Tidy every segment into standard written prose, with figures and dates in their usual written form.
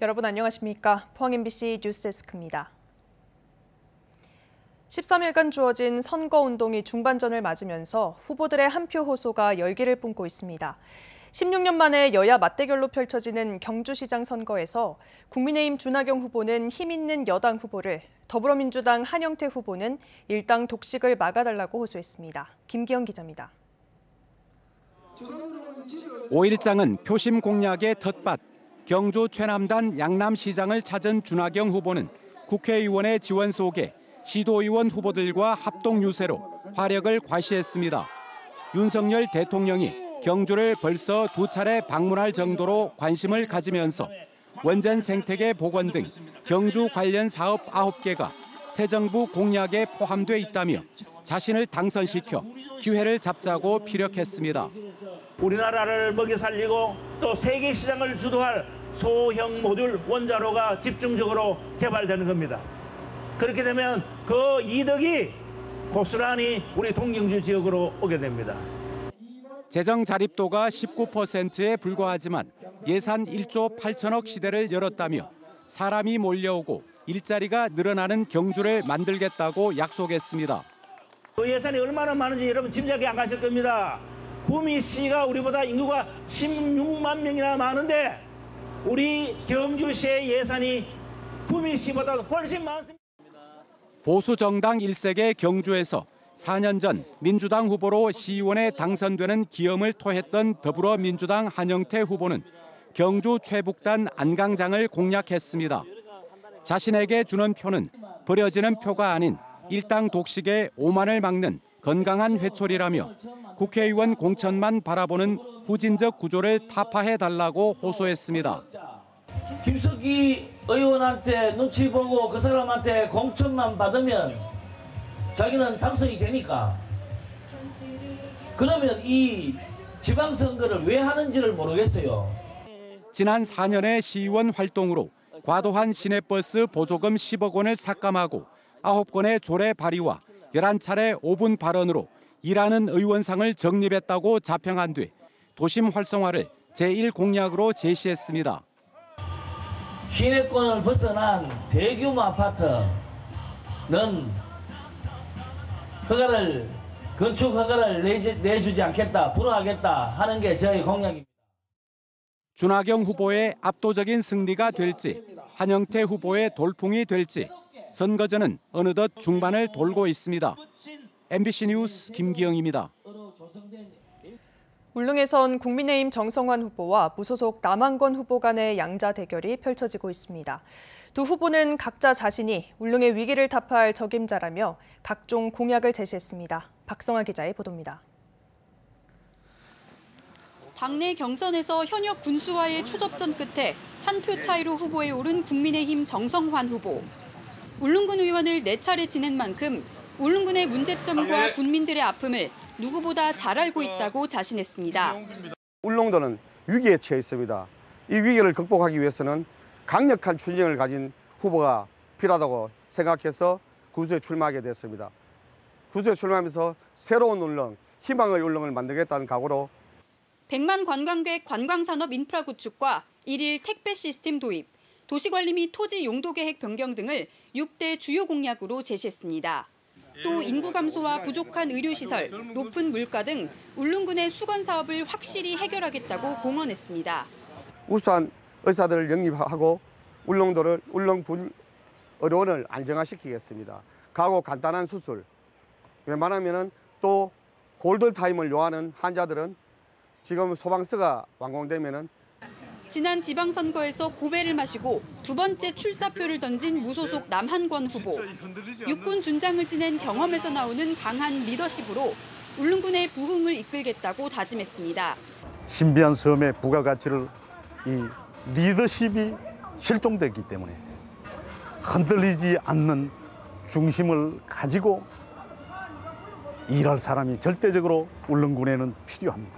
여러분 안녕하십니까? 포항 MBC 뉴스데스크입니다. 13일간 주어진 선거운동이 중반전을 맞으면서 후보들의 한 표 호소가 열기를 뿜고 있습니다. 16년 만에 여야 맞대결로 펼쳐지는 경주시장 선거에서 국민의힘 준하경 후보는 힘 있는 여당 후보를, 더불어민주당 한영태 후보는 일당 독식을 막아달라고 호소했습니다. 김기현 기자입니다. 5일장은 표심 공략의 텃밭, 경주 최남단 양남시장을 찾은 준하경 후보는 국회의원의 지원 속에 시도의원 후보들과 합동 유세로 화력을 과시했습니다. 윤석열 대통령이 경주를 벌써 2차례 방문할 정도로 관심을 가지면서 원전 생태계 복원 등 경주 관련 사업 9개가 새 정부 공약에 포함돼 있다며 자신을 당선시켜 기회를 잡자고 피력했습니다. 우리나라를 먹여 살리고 또 세계 시장을 주도할 소형 모듈 원자로가 집중적으로 개발되는 겁니다. 그렇게 되면 그 이득이 고스란히 우리 동경주 지역으로 오게 됩니다. 재정 자립도가 19%에 불과하지만 예산 1조 8천억 시대를 열었다며 사람이 몰려오고 일자리가 늘어나는 경주를 만들겠다고 약속했습니다. 그 예산이 얼마나 많은지 여러분 짐작이 안 가실 겁니다. 구미시가 우리보다 인구가 16만 명이나 많은데 우리 경주시의 예산이 구미시보다 훨씬 많습니다. 보수 정당 일색의 경주에서 4년 전 민주당 후보로 시의원에 당선되는 기염을 토했던 더불어민주당 한영태 후보는 경주 최북단 안강장을 공략했습니다. 자신에게 주는 표는 버려지는 표가 아닌 일당 독식의 오만을 막는 건강한 회초리라며 국회의원 공천만 바라보는 후진적 구조를 타파해달라고 호소했습니다. 김석기 의원한테 눈치 보고 그 사람한테 공천만 받으면 자기는 당선이 되니까 그러면 이 지방선거를 왜 하는지를 모르겠어요. 지난 4년의 시의원 활동으로 과도한 시내버스 보조금 10억 원을 삭감하고 9건의 조례 발의와 11차례 5분 발언으로 일하는 의원상을 정립했다고 자평한 뒤 도심 활성화를 제1공약으로 제시했습니다. 시내권을 벗어난 대규모 아파트는 건축 허가를 내주지 않겠다, 불허하겠다 하는 게 저희 공약입니다. 준하경 후보의 압도적인 승리가 될지, 한영태 후보의 돌풍이 될지 선거전은 어느덧 중반을 돌고 있습니다. MBC 뉴스 김기영입니다. 울릉에선 국민의힘 정성환 후보와 무소속 남한권 후보 간의 양자 대결이 펼쳐지고 있습니다. 두 후보는 각자 자신이 울릉의 위기를 타파할 적임자라며 각종 공약을 제시했습니다. 박성아 기자의 보도입니다. 당내 경선에서 현역 군수와의 초접전 끝에 한 표 차이로 후보에 오른 국민의힘 정성환 후보. 울릉군 의원을 4차례 지낸 만큼 울릉군의 문제점과 군민들의 아픔을 누구보다 잘 알고 있다고 자신했습니다. 울릉도는 위기에 처해 있습니다. 이 위기를 극복하기 위해서는 강력한 추진력을 가진 후보가 필요하다고 생각해서 구수에 출마하게 됐습니다. 구수에 출마하면서 새로운 울릉, 희망의 울릉을 만들겠다는 각오로 100만 관광객 관광산업 인프라 구축과 1일 택배 시스템 도입, 도시관리 및 토지 용도 계획 변경 등을 6대 주요 공약으로 제시했습니다. 또 인구 감소와 부족한 의료시설, 높은 물가 등 울릉군의 수건 사업을 확실히 해결하겠다고 공언했습니다. 우수한 의사들을 영입하고 울릉군 의료원을 안정화시키겠습니다. 가고 간단한 수술, 웬만하면 또 골든타임을 요하는 환자들은 지금 소방서가 완공되면 지난 지방선거에서 고배를 마시고 두 번째 출사표를 던진 무소속 남한권 후보. 육군 준장을 지낸 경험에서 나오는 강한 리더십으로 울릉군의 부흥을 이끌겠다고 다짐했습니다. 신비한 섬의 부가가치를 이 리더십이 실종됐기 때문에 흔들리지 않는 중심을 가지고 일할 사람이 절대적으로 울릉군에는 필요합니다.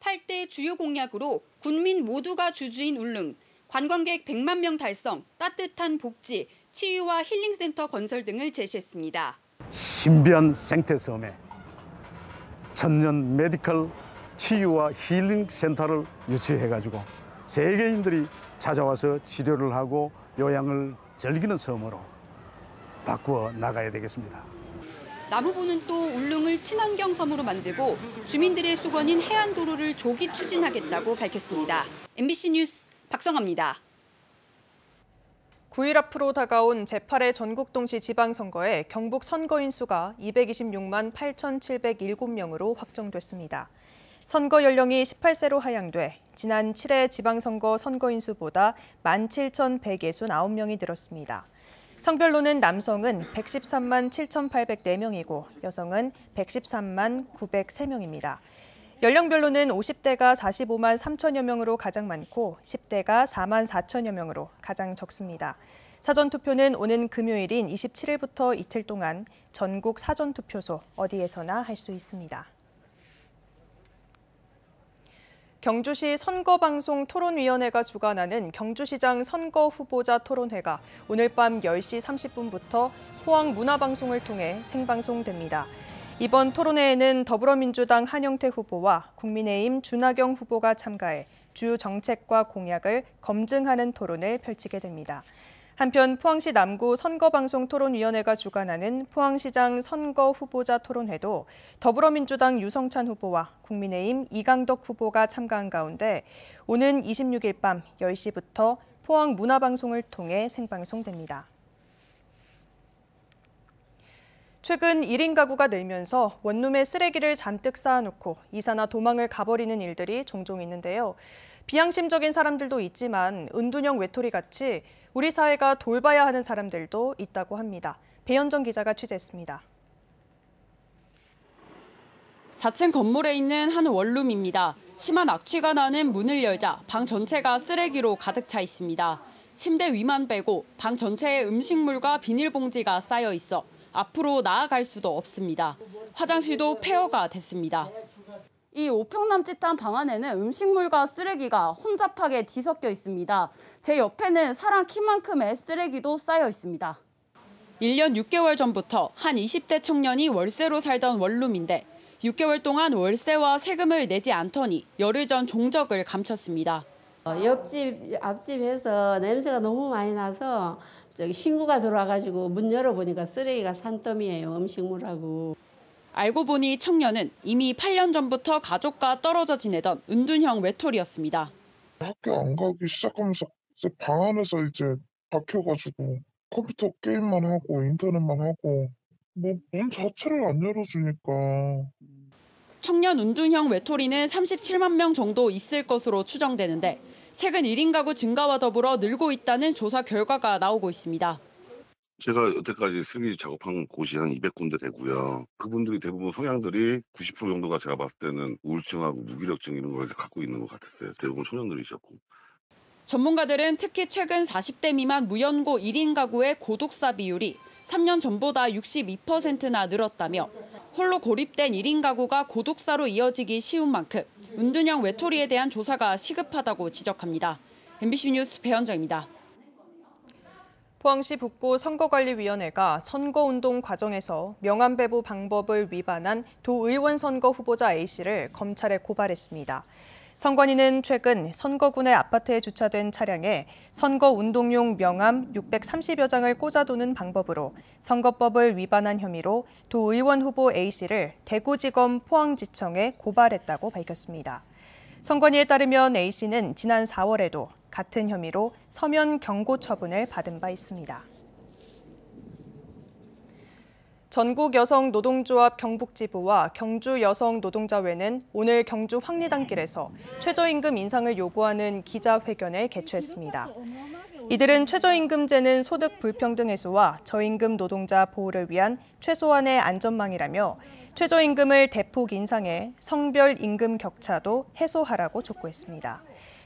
8대 주요 공약으로 군민 모두가 주주인 울릉, 관광객 100만 명 달성, 따뜻한 복지, 치유와 힐링센터 건설 등을 제시했습니다. 신비한 생태섬에 천년 메디컬 치유와 힐링센터를 유치해가지고 세계인들이 찾아와서 치료를 하고 요양을 즐기는 섬으로 바꾸어 나가야 되겠습니다. 나무부는 또 울릉을 친환경 섬으로 만들고 주민들의 수건인 해안도로를 조기 추진하겠다고 밝혔습니다. MBC 뉴스 박성아입니다. 9일 앞으로 다가온 제8회 전국동시 지방선거에 경북 선거인 수가 226만 8,707명으로 확정됐습니다. 선거 연령이 18세로 하향돼 지난 7회 지방선거 선거인 수보다 17,169명이 늘었습니다. 성별로는 남성은 113만 7,804명이고 여성은 113만 903명입니다. 연령별로는 50대가 45만 3천여 명으로 가장 많고 10대가 4만 4천여 명으로 가장 적습니다. 사전투표는 오는 금요일인 27일부터 이틀 동안 전국 사전투표소 어디에서나 할 수 있습니다. 경주시 선거방송 토론위원회가 주관하는 경주시장 선거 후보자 토론회가 오늘 밤 10시 30분부터 포항문화방송을 통해 생방송됩니다. 이번 토론회에는 더불어민주당 한영태 후보와 국민의힘 준하경 후보가 참가해 주요 정책과 공약을 검증하는 토론을 펼치게 됩니다. 한편 포항시 남구 선거방송토론위원회가 주관하는 포항시장 선거 후보자 토론회도 더불어민주당 유성찬 후보와 국민의힘 이강덕 후보가 참가한 가운데 오는 26일 밤 10시부터 포항문화방송을 통해 생방송됩니다. 최근 1인 가구가 늘면서 원룸에 쓰레기를 잔뜩 쌓아놓고 이사나 도망을 가버리는 일들이 종종 있는데요. 비양심적인 사람들도 있지만 은둔형 외톨이같이 우리 사회가 돌봐야 하는 사람들도 있다고 합니다. 배현정 기자가 취재했습니다. 4층 건물에 있는 한 원룸입니다. 심한 악취가 나는 문을 열자 방 전체가 쓰레기로 가득 차 있습니다. 침대 위만 빼고 방 전체에 음식물과 비닐봉지가 쌓여 있어 앞으로 나아갈 수도 없습니다. 화장실도 폐허가 됐습니다. 이 5평 남짓한 방 안에는 음식물과 쓰레기가 혼잡하게 뒤섞여 있습니다. 제 옆에는 사람 키만큼의 쓰레기도 쌓여 있습니다. 1년 6개월 전부터 한 20대 청년이 월세로 살던 원룸인데 6개월 동안 월세와 세금을 내지 않더니 열흘 전 종적을 감췄습니다. 옆집, 앞집에서 냄새가 너무 많이 나서 신고가 들어와가지고 문 열어보니까 쓰레기가 산더미예요, 음식물하고. 알고 보니 청년은 이미 8년 전부터 가족과 떨어져 지내던 은둔형 외톨이였습니다. 학교 안 가기 시작하면서 방 안에서 이제 박혀가지고 컴퓨터 게임만 하고 인터넷만 하고 문 자체를 안 열어주니까. 청년 은둔형 외톨이는 37만 명 정도 있을 것으로 추정되는데 최근 1인 가구 증가와 더불어 늘고 있다는 조사 결과가 나오고 있습니다. 제가 여태까지 쓰레기 작업한 곳이 한 200군데 되고요. 그분들이 대부분 성향들이 90% 정도가 제가 봤을 때는 우울증하고 무기력증 이런 걸 갖고 있는 것 같았어요. 대부분 청년들이셨고. 전문가들은 특히 최근 40대 미만 무연고 1인 가구의 고독사 비율이 3년 전보다 62%나 늘었다며 홀로 고립된 1인 가구가 고독사로 이어지기 쉬운 만큼 은둔형 외톨이에 대한 조사가 시급하다고 지적합니다. MBC 뉴스 배현정입니다. 포항시 북구 선거관리위원회가 선거운동 과정에서 명함 배부 방법을 위반한 도의원 선거 후보자 A씨를 검찰에 고발했습니다. 선관위는 최근 선거군의 아파트에 주차된 차량에 선거운동용 명함 630여 장을 꽂아두는 방법으로 선거법을 위반한 혐의로 도의원 후보 A씨를 대구지검 포항지청에 고발했다고 밝혔습니다. 선관위에 따르면 A씨는 지난 4월에도 같은 혐의로 서면 경고 처분을 받은 바 있습니다. 전국여성노동조합 경북지부와 경주여성노동자회는 오늘 경주 황리단길에서 최저임금 인상을 요구하는 기자회견을 개최했습니다. 이들은 최저임금제는 소득 불평등 해소와 저임금 노동자 보호를 위한 최소한의 안전망이라며 최저임금을 대폭 인상해 성별 임금 격차도 해소하라고 촉구했습니다.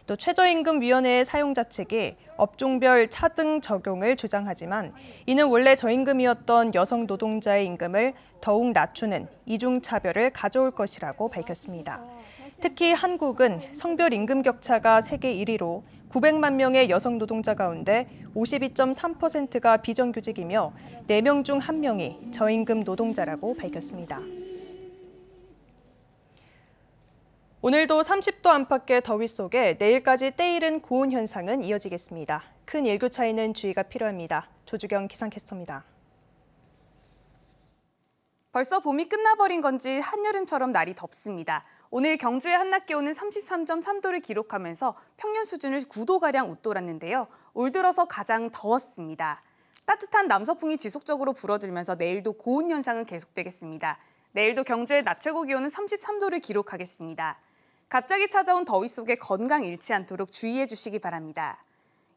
또 최저임금위원회의 사용자 측이 업종별 차등 적용을 주장하지만 이는 원래 저임금이었던 여성 노동자의 임금을 더욱 낮추는 이중차별을 가져올 것이라고 밝혔습니다. 특히 한국은 성별 임금 격차가 세계 1위로 900만 명의 여성 노동자 가운데 52.3%가 비정규직이며 4명 중 1명이 저임금 노동자라고 밝혔습니다. 오늘도 30도 안팎의 더위 속에 내일까지 때이른 고온 현상은 이어지겠습니다. 큰 일교 차이는 주의가 필요합니다. 조주경 기상캐스터입니다. 벌써 봄이 끝나버린 건지 한여름처럼 날이 덥습니다. 오늘 경주의 한낮 기온은 33.3도를 기록하면서 평년 수준을 9도가량 웃돌았는데요. 올 들어서 가장 더웠습니다. 따뜻한 남서풍이 지속적으로 불어들면서 내일도 고온 현상은 계속되겠습니다. 내일도 경주의 낮 최고 기온은 33도를 기록하겠습니다. 갑자기 찾아온 더위 속에 건강 잃지 않도록 주의해 주시기 바랍니다.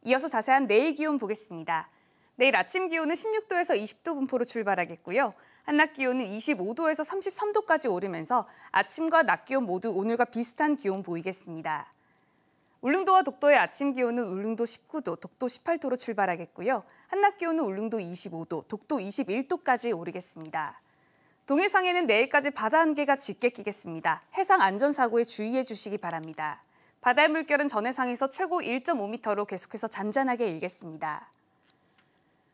이어서 자세한 내일 기온 보겠습니다. 내일 아침 기온은 16도에서 20도 분포로 출발하겠고요. 한낮 기온은 25도에서 33도까지 오르면서 아침과 낮 기온 모두 오늘과 비슷한 기온 보이겠습니다. 울릉도와 독도의 아침 기온은 울릉도 19도, 독도 18도로 출발하겠고요. 한낮 기온은 울릉도 25도, 독도 21도까지 오르겠습니다. 동해상에는 내일까지 바다 안개가 짙게 끼겠습니다. 해상 안전사고에 주의해 주시기 바랍니다. 바다의 물결은 전해상에서 최고 1.5m로 계속해서 잔잔하게 일겠습니다.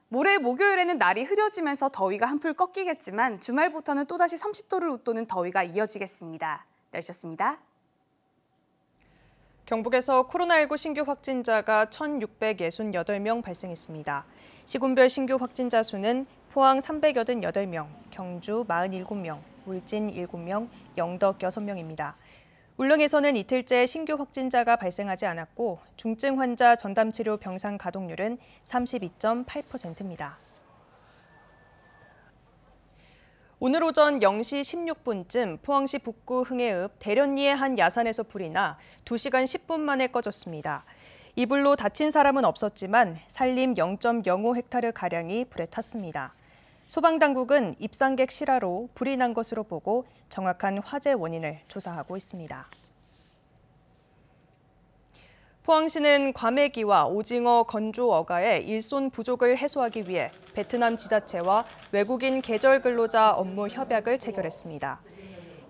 모레 목요일에는 날이 흐려지면서 더위가 한풀 꺾이겠지만 주말부터는 또다시 30도를 웃도는 더위가 이어지겠습니다. 날씨였습니다. 경북에서 코로나19 신규 확진자가 1,668명 발생했습니다. 시군별 신규 확진자 수는 포항 388명, 경주 47명, 울진 7명, 영덕 6명입니다. 울릉에서는 이틀째 신규 확진자가 발생하지 않았고 중증 환자 전담치료 병상 가동률은 32.8%입니다. 오늘 오전 0시 16분쯤 포항시 북구 흥해읍 대련리의 한 야산에서 불이 나 2시간 10분 만에 꺼졌습니다. 이 불로 다친 사람은 없었지만 산림 0.05헥타르가량이 불에 탔습니다. 소방당국은 입상객 실화로 불이 난 것으로 보고 정확한 화재 원인을 조사하고 있습니다. 포항시는 과메기와 오징어, 건조, 어가의 일손 부족을 해소하기 위해 베트남 지자체와 외국인 계절 근로자 업무 협약을 체결했습니다.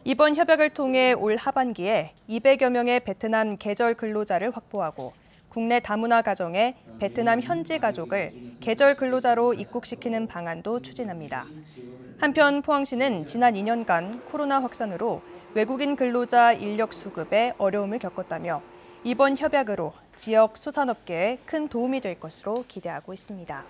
이번 협약을 통해 올 하반기에 200여 명의 베트남 계절 근로자를 확보하고 국내 다문화 가정에 베트남 현지 가족을 계절 근로자로 입국시키는 방안도 추진합니다. 한편 포항시는 지난 2년간 코로나 확산으로 외국인 근로자 인력 수급에 어려움을 겪었다며 이번 협약으로 지역 수산업계에 큰 도움이 될 것으로 기대하고 있습니다.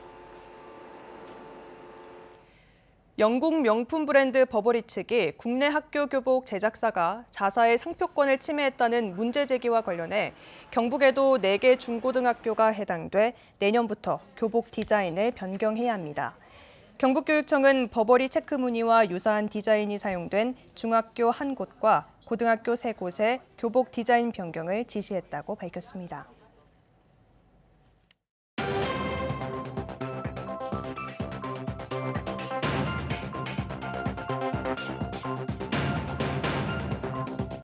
영국 명품 브랜드 버버리 측이 국내 학교 교복 제작사가 자사의 상표권을 침해했다는 문제 제기와 관련해 경북에도 4개 중고등학교가 해당돼 내년부터 교복 디자인을 변경해야 합니다. 경북교육청은 버버리 체크 무늬와 유사한 디자인이 사용된 중학교 1곳과 고등학교 3곳에 교복 디자인 변경을 지시했다고 밝혔습니다.